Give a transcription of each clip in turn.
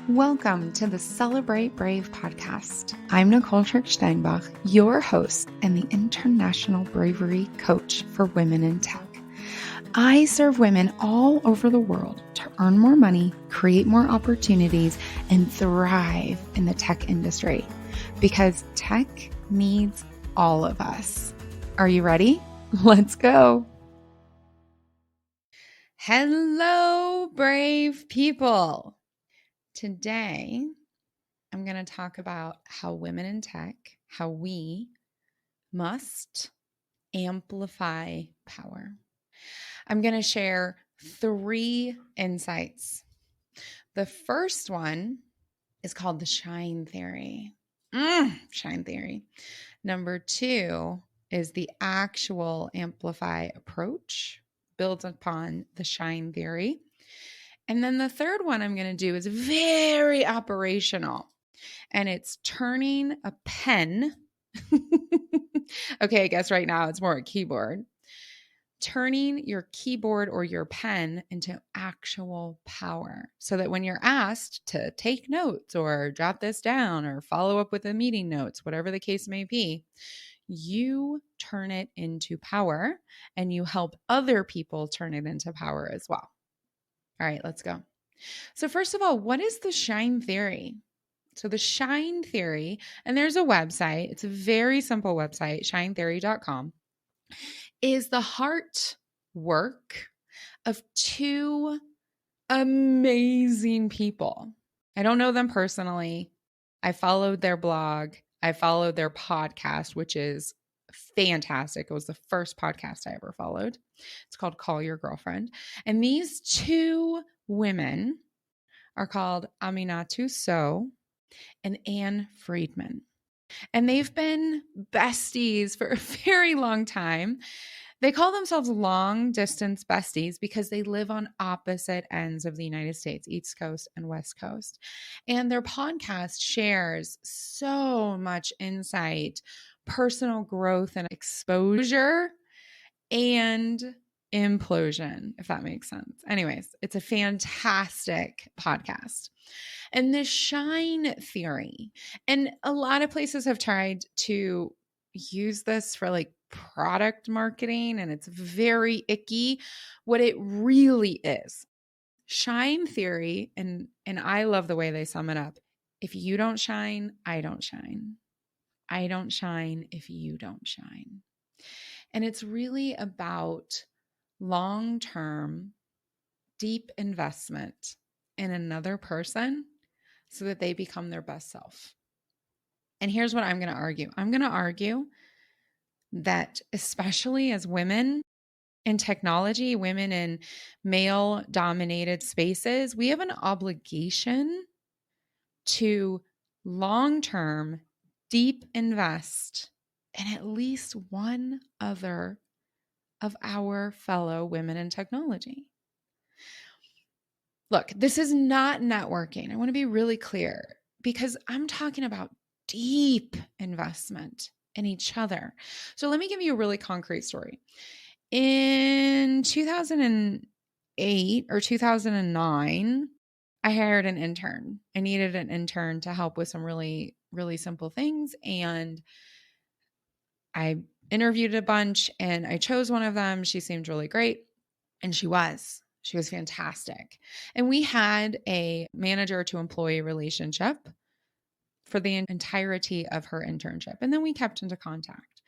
Welcome to the Celebrate Brave podcast. I'm Nicole Steinbach, your host and the International Bravery Coach for Women in Tech. I serve women all over the world to earn more money, create more opportunities, and thrive in the tech industry because tech needs all of us. Are you ready? Let's go. Hello, brave people. Today, I'm going to talk about how women in tech, how we must amplify power. I'm going to share 3 insights. The first one is called the shine theory. Shine theory. Number 2 is the actual amplify approach, built upon the shine theory. And then the third one I'm going to do is very operational, and it's turning a pen. Okay, I guess right now it's more a keyboard. Turning your keyboard or your pen into actual power so that when you're asked to take notes or jot this down or follow up with the meeting notes, whatever the case may be, you turn it into power and you help other people turn it into power as well. All right, let's go. So first of all, what is the shine theory? So the shine theory, and there's a website, it's a very simple website, shinetheory.com, is the heart work of 2 amazing people. I don't know them personally. I followed their blog. I followed their podcast, which is fantastic. It was the first podcast I ever followed. It's called Call Your Girlfriend. And these 2 women are called Aminatu So and Anne Friedman. And they've been besties for a very long time. They call themselves long distance besties because they live on opposite ends of the United States, East Coast and West Coast. And their podcast shares so much insight, personal growth and exposure, and implosion, if that makes sense. Anyways, it's a fantastic podcast. And the shine theory, and a lot of places have tried to use this for like product marketing, and it's very icky. What it really is, shine theory, and I love the way they sum it up. If you don't shine, I don't shine. I don't shine if you don't shine. And it's really about long-term, deep investment in another person so that they become their best self. And here's what I'm going to argue. I'm going to argue that especially as women in technology, women in male-dominated spaces, we have an obligation to long-term, deep invest in at least one other of our fellow women in technology. Look, this is not networking. I want to be really clear because I'm talking about deep investment in each other. So let me give you a really concrete story. In 2008 or 2009, I hired an intern. I needed an intern to help with some really, really simple things. And I interviewed a bunch and I chose one of them. She seemed really great. And she was fantastic. And we had a manager to employee relationship for the entirety of her internship. And then we kept into contact.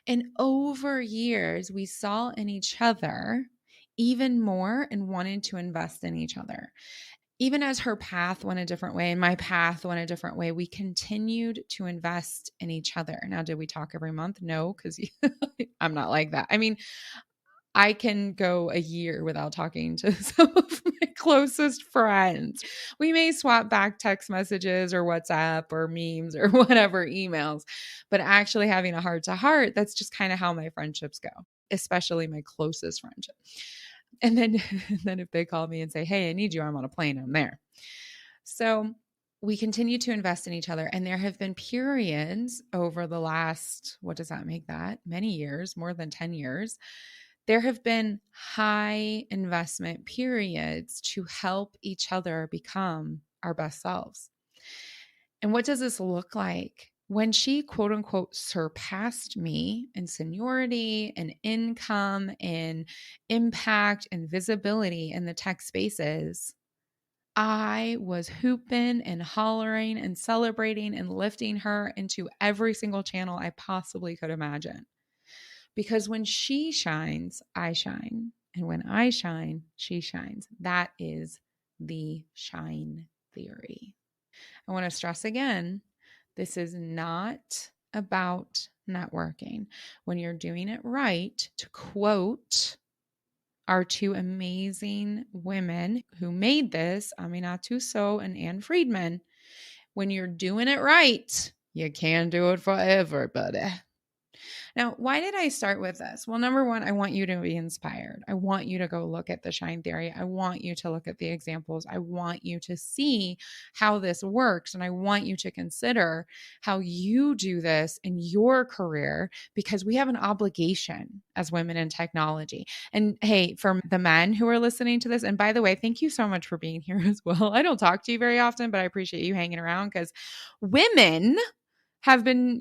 And over years, we saw in each other even more and wanted to invest in each other. Even as her path went a different way and my path went a different way, we continued to invest in each other. Now, did we talk every month? No, because I'm not like that. I mean, I can go a year without talking to some of my closest friends. We may swap back text messages or WhatsApp or memes or whatever, emails, but actually having a heart-to-heart, that's just kind of how my friendships go, especially my closest friendship. And then if they call me and say, hey, I need you, I'm on a plane, I'm there. So we continue to invest in each other. And there have been periods over the last, what does that make that? Many years, more than 10 years. There have been high investment periods to help each other become our best selves. And what does this look like? When she quote unquote surpassed me in seniority and income and impact and visibility in the tech spaces, I was hooping and hollering and celebrating and lifting her into every single channel I possibly could imagine. Because when she shines, I shine. And when I shine, she shines. That is the shine theory. I want to stress again, this is not about networking. When you're doing it right, to quote our two amazing women who made this, Aminatu So and Ann Friedman, when you're doing it right, you can do it for everybody. Now, why did I start with this? Well, number one, I want you to be inspired. I want you to go look at the shine theory. I want you to look at the examples. I want you to see how this works. And I want you to consider how you do this in your career, because we have an obligation as women in technology. And hey, for the men who are listening to this, and by the way, thank you so much for being here as well. I don't talk to you very often, but I appreciate you hanging around, because women have been,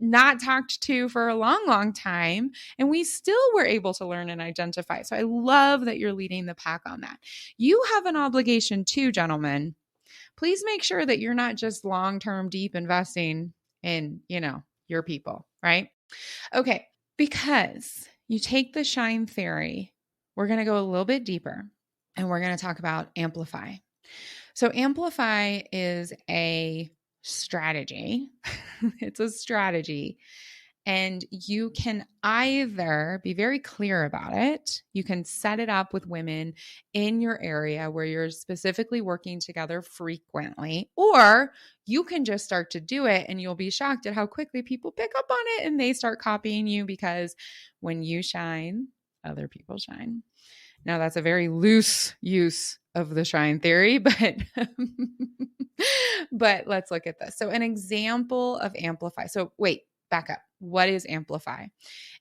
not talked to for a long, long time. And we still were able to learn and identify. So I love that you're leading the pack on that. You have an obligation too, gentlemen. Please make sure that you're not just long-term deep investing in, your people, right? Okay. Because you take the shine theory, we're going to go a little bit deeper and we're going to talk about Amplify. So Amplify is a strategy. It's a strategy. And you can either be very clear about it. You can set it up with women in your area where you're specifically working together frequently, or you can just start to do it and you'll be shocked at how quickly people pick up on it and they start copying you, because when you shine, other people shine. Now, that's a very loose use of the shine theory, but let's look at this. So an example of Amplify. So wait, back up. What is Amplify?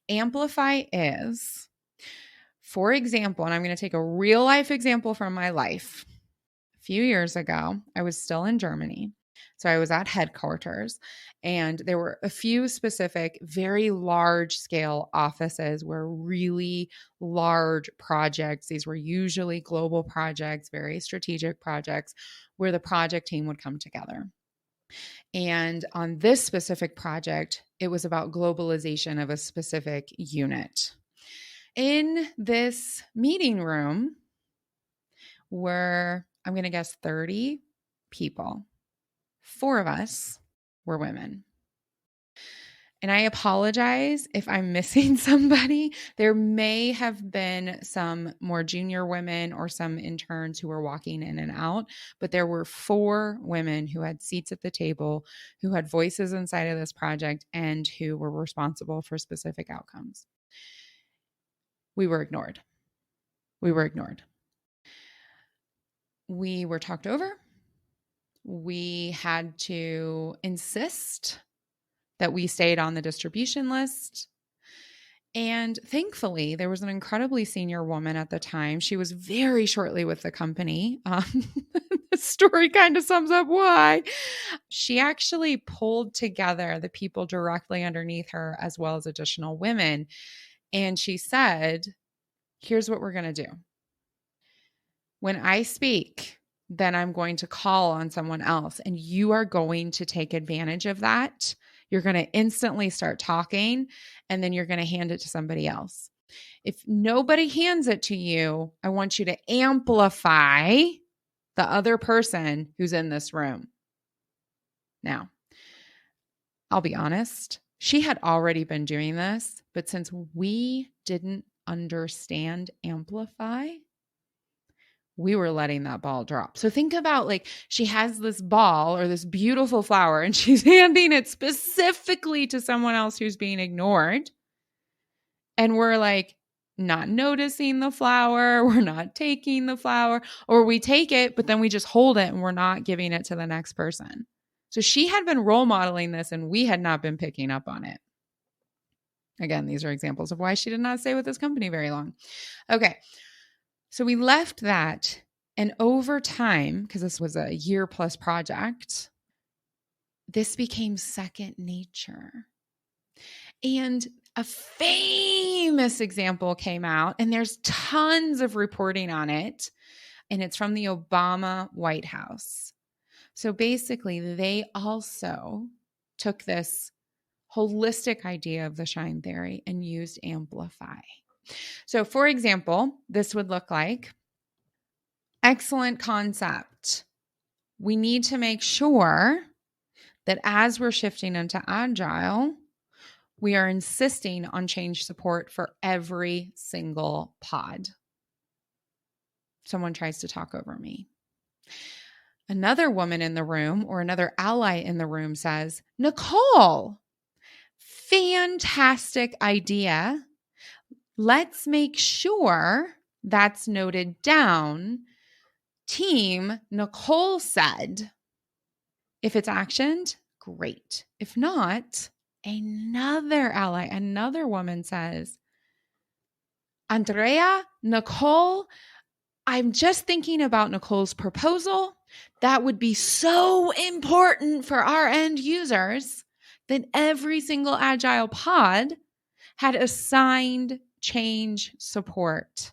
Amplify is, for example, and I'm going to take a real life example from my life. A few years ago, I was still in Germany. So I was at headquarters, and there were a few specific, very large scale offices where really large projects, these were usually global projects, very strategic projects, where the project team would come together. And on this specific project, it was about globalization of a specific unit. In this meeting room were, I'm going to guess, 30 people. 4 of us were women. And I apologize if I'm missing somebody. There may have been some more junior women or some interns who were walking in and out, but there were 4 women who had seats at the table, who had voices inside of this project, and who were responsible for specific outcomes. We were ignored. We were ignored. We were talked over. We had to insist that we stayed on the distribution list. And thankfully, there was an incredibly senior woman at the time. She was very shortly with the company. The story kind of sums up why. She actually pulled together the people directly underneath her, as well as additional women. And she said, here's what we're going to do. When I speak, then I'm going to call on someone else, and you are going to take advantage of that. You're going to instantly start talking, and then you're going to hand it to somebody else. If nobody hands it to you, I want you to amplify the other person who's in this room. Now, I'll be honest, she had already been doing this, but since we didn't understand Amplify, we were letting that ball drop. So think about, like, she has this ball or this beautiful flower and she's handing it specifically to someone else who's being ignored. And we're like not noticing the flower. We're not taking the flower, or we take it, but then we just hold it and we're not giving it to the next person. So she had been role modeling this and we had not been picking up on it. Again, these are examples of why she did not stay with this company very long. Okay. So we left that And over time, because this was a year plus project, this became second nature. And a famous example came out, and there's tons of reporting on it, and it's from the Obama White House. So basically, they also took this holistic idea of the shine theory and used Amplify. So, for example, this would look like excellent concept. We need to make sure that as we're shifting into agile, we are insisting on change support for every single pod. Someone tries to talk over me. Another woman in the room or another ally in the room says, Nicole, fantastic idea. Let's make sure that's noted down. Team, Nicole said, if it's actioned, great. If not, another ally, another woman says, Andrea, Nicole, I'm just thinking about Nicole's proposal. That would be so important for our end users that every single agile pod had assigned change support.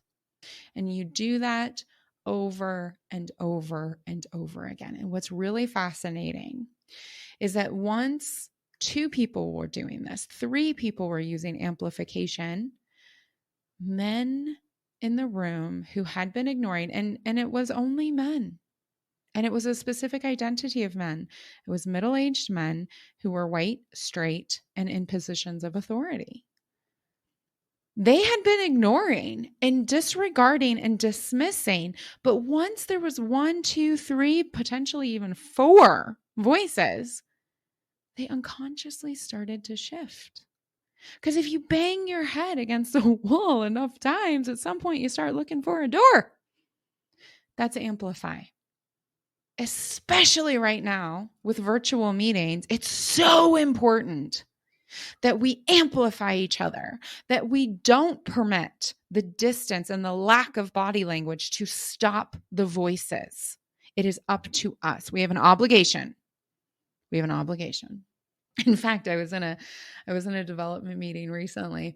And you do that over and over and over again. And what's really fascinating is that once 2 people were doing this, 3 people were using amplification, men in the room who had been ignoring, and it was only men. And it was a specific identity of men. It was middle-aged men who were white, straight, and in positions of authority. They had been ignoring and disregarding and dismissing. But once there was 1, 2, 3, potentially even 4 voices, they unconsciously started to shift. Because if you bang your head against the wall enough times, at some point you start looking for a door. That's Amplify. Especially right now with virtual meetings, it's so important that we amplify each other, that we don't permit the distance and the lack of body language to stop the voices. It is up to us. We have an obligation. We have an obligation. In fact, I was in a development meeting recently,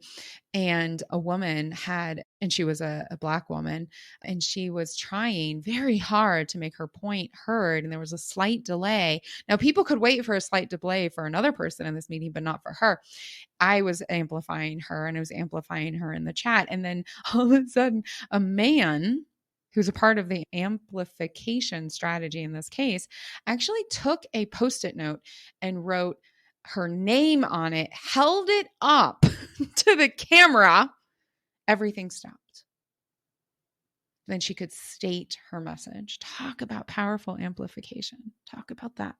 and a woman and she was a Black woman, and she was trying very hard to make her point heard, and there was a slight delay. Now, people could wait for a slight delay for another person in this meeting, but not for her. I was amplifying her, and I was amplifying her in the chat, and then all of a sudden, a man who's a part of the amplification strategy in this case actually took a Post-it note and wrote her name on it, held it up to the camera, everything stopped. Then she could state her message. Talk about powerful amplification. Talk about that.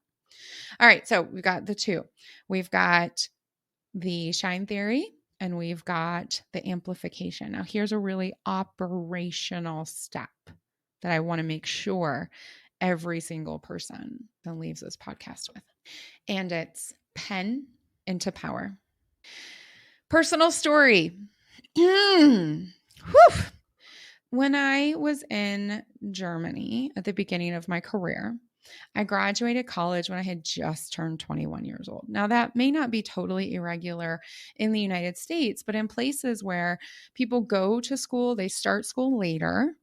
All right, so we've got the 2. We've got the shine theory and we've got the amplification. Now, here's a really operational step that I want to make sure every single person leaves this podcast with. And it's pen into power. Personal story. When I was in Germany at the beginning of my career, I graduated college when I had just turned 21 years old. Now, that may not be totally irregular in the United States, but in places where people go to school, they start school later,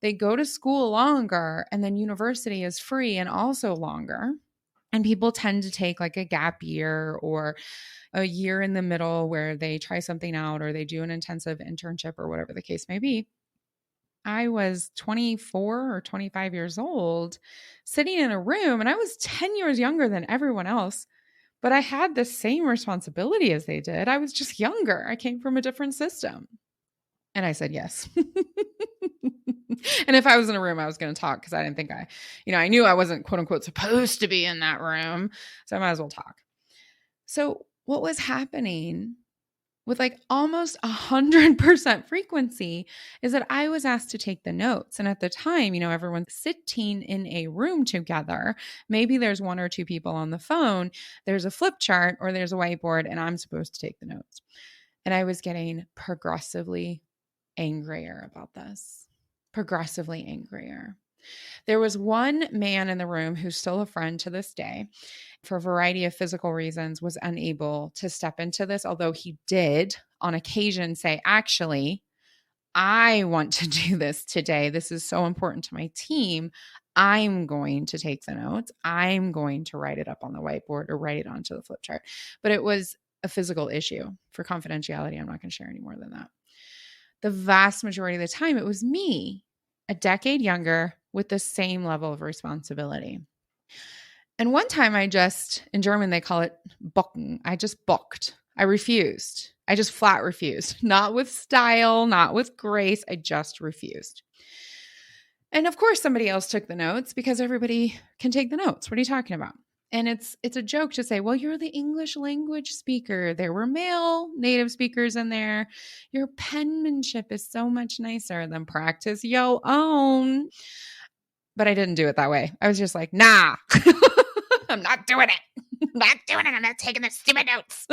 they go to school longer, and then university is free and also longer. And people tend to take like a gap year or a year in the middle where they try something out or they do an intensive internship or whatever the case may be. I was 24 or 25 years old sitting in a room, and I was 10 years younger than everyone else, but I had the same responsibility as they did. I was just younger. I came from a different system. And I said yes. And if I was in a room, I was going to talk because I didn't think I knew I wasn't quote unquote supposed to be in that room. So I might as well talk. So what was happening with like almost 100% frequency is that I was asked to take the notes. And at the time, everyone's sitting in a room together. Maybe there's 1 or 2 people on the phone. There's a flip chart or there's a whiteboard, and I'm supposed to take the notes. And I was getting progressively angrier about this, progressively angrier. There was one man in the room who's still a friend to this day, for a variety of physical reasons, was unable to step into this, although he did on occasion say, actually, I want to do this today. This is so important to my team. I'm going to take the notes. I'm going to write it up on the whiteboard or write it onto the flip chart. But it was a physical issue. For confidentiality, I'm not going to share any more than that. The vast majority of the time, it was me, a decade younger, with the same level of responsibility. And one time in German, they call it bocken. I just bocked. I refused. I just flat refused. Not with style, not with grace. I just refused. And of course, somebody else took the notes because everybody can take the notes. What are you talking about? And it's a joke to say, well, you're the English language speaker. There were male native speakers in there. Your penmanship is so much nicer than practice your own. But I didn't do it that way. I was just like, nah, I'm not doing it. I'm not doing it. I'm not taking the stupid notes.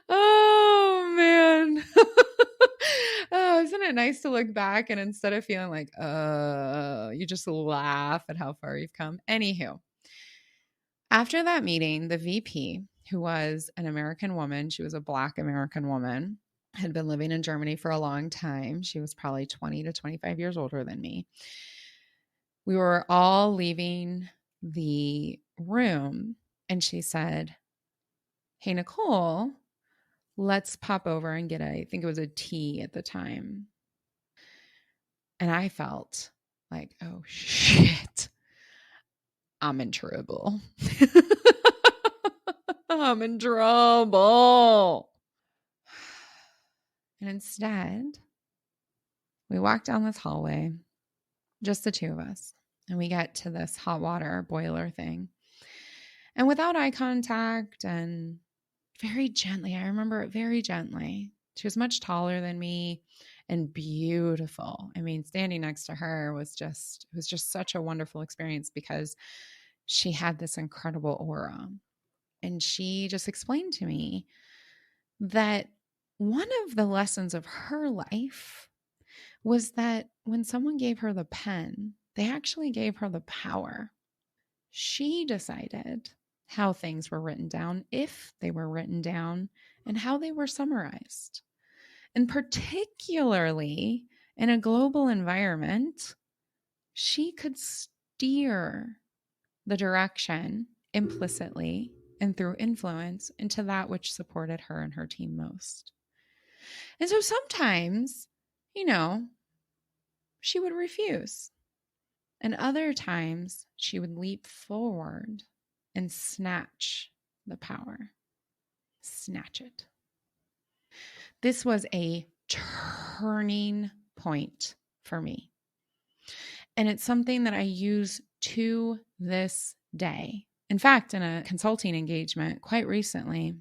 Oh, man. Oh, isn't it nice to look back and instead of feeling like, you just laugh at how far you've come. Anywho, after that meeting, the VP, who was an American woman, she was a Black American woman, had been living in Germany for a long time. She was probably 20 to 25 years older than me. We were all leaving the room and she said, hey, Nicole, let's pop over and get I think it was a tea at the time. And I felt like, oh shit, I'm in trouble. I'm in trouble. And instead, we walked down this hallway, just the two of us, and we get to this hot water boiler thing. And without eye contact and very gently, I remember it very gently. She was much taller than me and beautiful. I mean, standing next to her was just such a wonderful experience because she had this incredible aura. And she just explained to me that one of the lessons of her life was that when someone gave her the pen, they actually gave her the power. She decided how things were written down, if they were written down, and how they were summarized. And particularly in a global environment, she could steer the direction implicitly and through influence into that which supported her and her team most. And so sometimes, she would refuse. And other times she would leap forward and snatch the power. Snatch it. This was a turning point for me. And it's something that I use to this day. In fact, in a consulting engagement quite recently,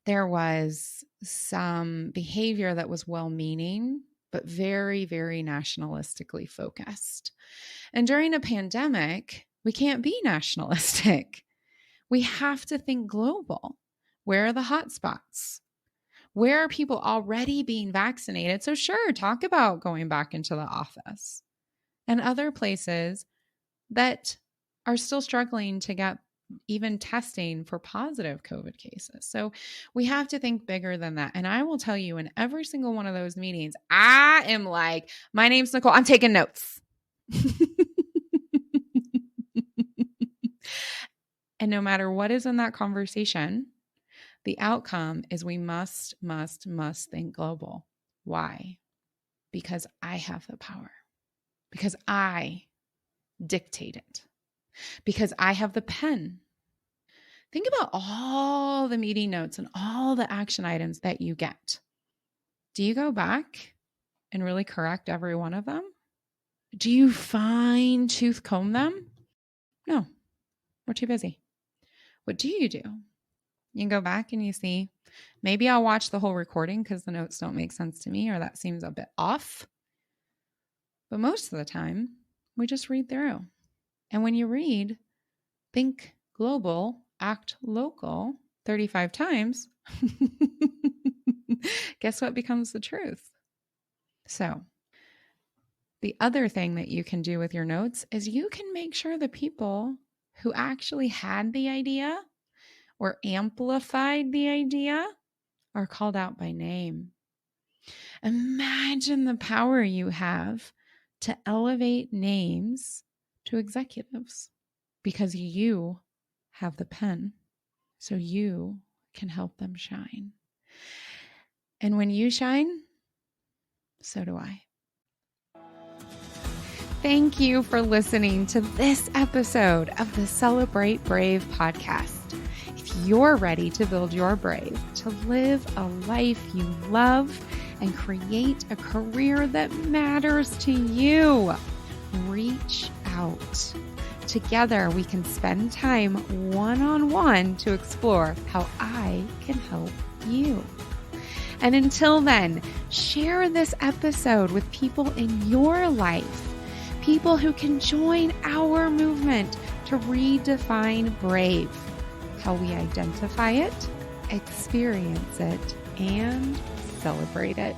there was some behavior that was well-meaning, but very, very nationalistically focused. And during a pandemic, we can't be nationalistic. We have to think global. Where are the hot spots? Where are people already being vaccinated? So sure, talk about going back into the office. And other places that are still struggling to get even testing for positive COVID cases. So we have to think bigger than that. And I will tell you, in every single one of those meetings, I am like, my name's Nicole. I'm taking notes. And no matter what is in that conversation, the outcome is we must think global. Why? Because I have the power. Because I dictate it. Because I have the pen. Think about all the meeting notes and all the action items that you get. Do you go back and really correct every one of them? Do you fine tooth comb them? No, we're too busy. What do? You can go back and you see, maybe I'll watch the whole recording because the notes don't make sense to me or that seems a bit off. But most of the time, we just read through. And when you read, think global, act local 35 times, guess what becomes the truth? So The other thing that you can do with your notes is you can make sure the people who actually had the idea or amplified the idea are called out by name. Imagine the power you have to elevate names to executives because you have the pen, so you can help them shine. And when you shine, so do I. Thank you for listening to this episode of the Celebrate Brave podcast. If you're ready to build your brave, to live a life you love, and create a career that matters to you, reach out. Together, we can spend time one-on-one to explore how I can help you. And until then, share this episode with people in your life, people who can join our movement to redefine brave, how we identify it, experience it, and celebrate it.